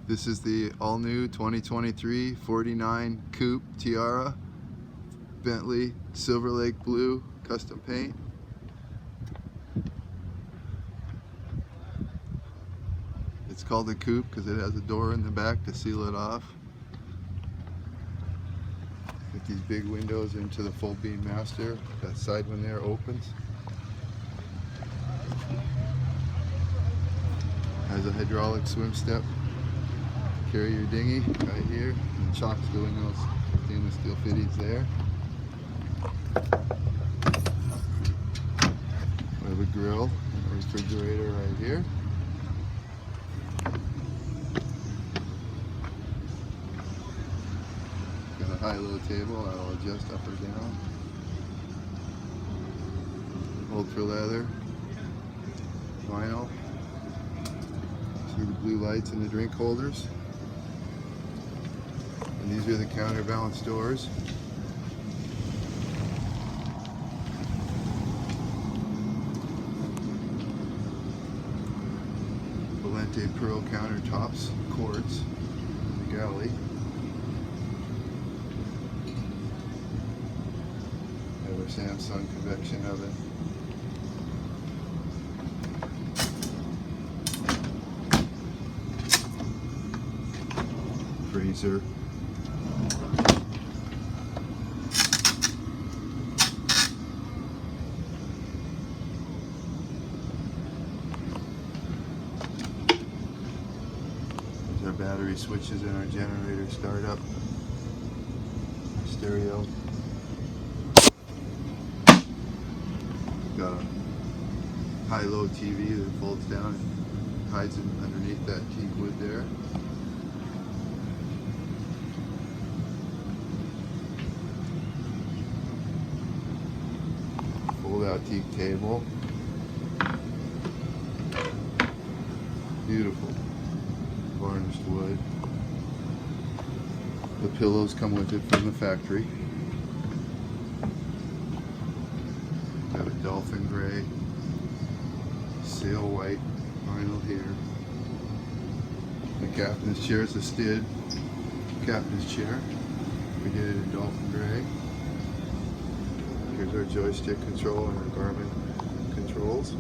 This is the all-new 2023 49 Coupe Tiara Bentley Silver Lake Blue custom paint. It's called a coupe because it has a door in the back to seal it off. With these big windows into the full beam master. That side one there opens. Has a hydraulic swim step. Carry your dinghy right here, and chocks go in those stainless steel fittings there. We have a grill and a refrigerator right here. Got a high-low table I'll adjust up or down. Ultra leather, vinyl. See the blue lights in the drink holders. And these are the counterbalance doors. Valente pearl countertops, cords, in the galley. We have our Samsung convection oven. Freezer. Our battery switches and our generator startup. Our stereo. Got a high-low TV that folds down and hides underneath that teak wood there. Fold-out teak table. Beautiful. Varnished wood. The pillows come with it from the factory. Got a dolphin gray, sail white vinyl here. The captain's chair is a Stid captain's chair. We did it in dolphin gray. Here's our joystick control and our Garmin controls.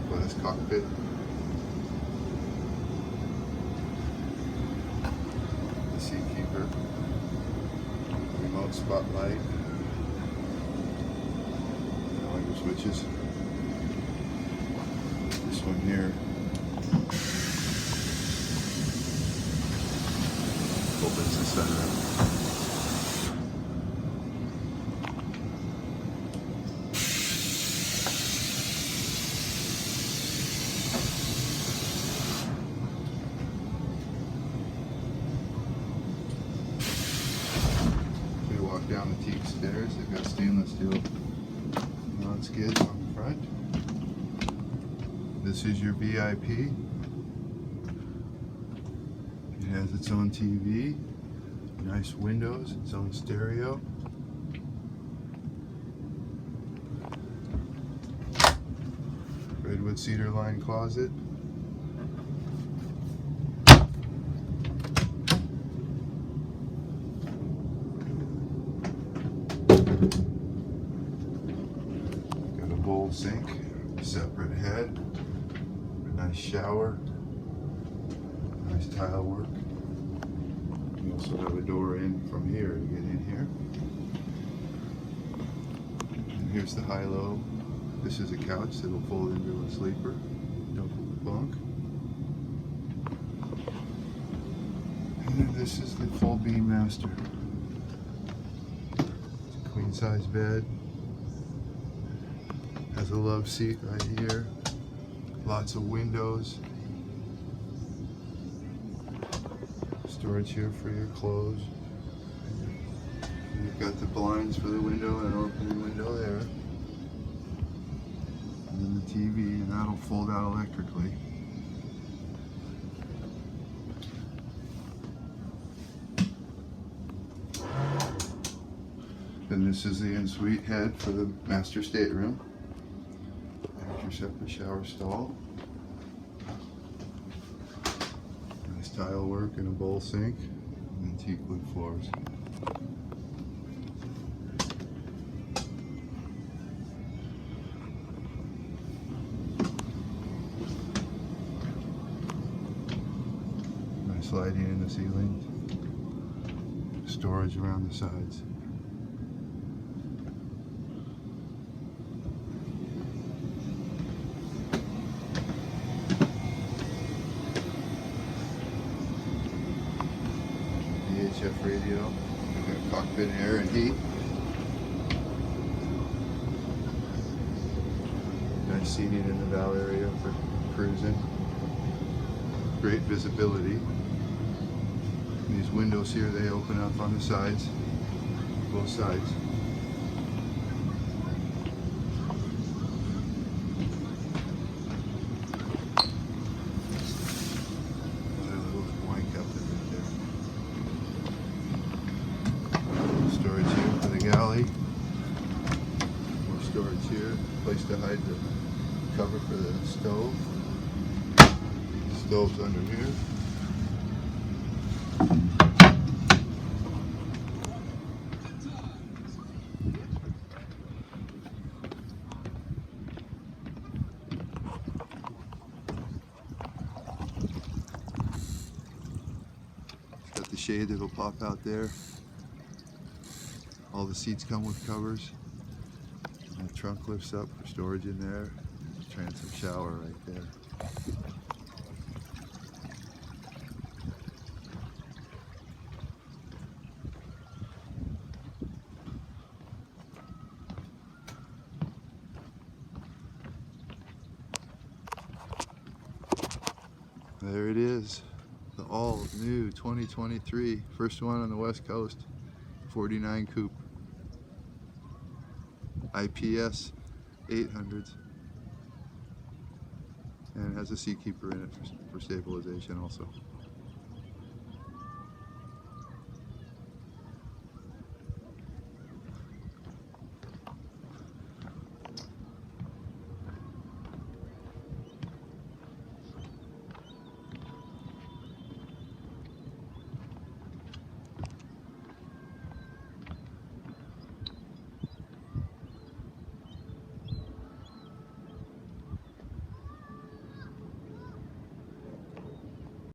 Glass cockpit. The Seakeeper. Remote spotlight. All your switches. This one here. Opens the sunroof. Down the teak stairs. They've got stainless steel non-skids on the front. This is your VIP. It has its own TV, nice windows, its own stereo. Redwood cedar lined closet. Got a bowl sink, separate head, nice shower, nice tile work. You also have a door in from here to get in here. And here's the high-low. This is a couch that will fold into a sleeper, double bunk. And then this is the full beam master. Queen size bed. Has a love seat right here. Lots of windows. Storage here for your clothes. You've got the blinds for the window and an opening window there. And then the TV, and that'll fold out electrically. And this is the en-suite head for the master stateroom. There's your separate shower stall. Nice tile work and a bowl sink. Antique wood floors. Nice lighting in the ceiling. Storage around the sides. VHF radio, cockpit air and heat. Nice seating in the bow area for cruising. Great visibility. These windows here, they open up on the sides, both sides. Storage here for the galley. More storage here. Place to hide the cover for the stove. Stove's under here. It's got the shade that'll pop out there. All the seats come with covers. And the trunk lifts up for storage in there. Transom shower right there. There it is. The all new 2023, first one on the West Coast, 49 Coupe. IPS 800s, and it has a Seakeeper in it for stabilization also.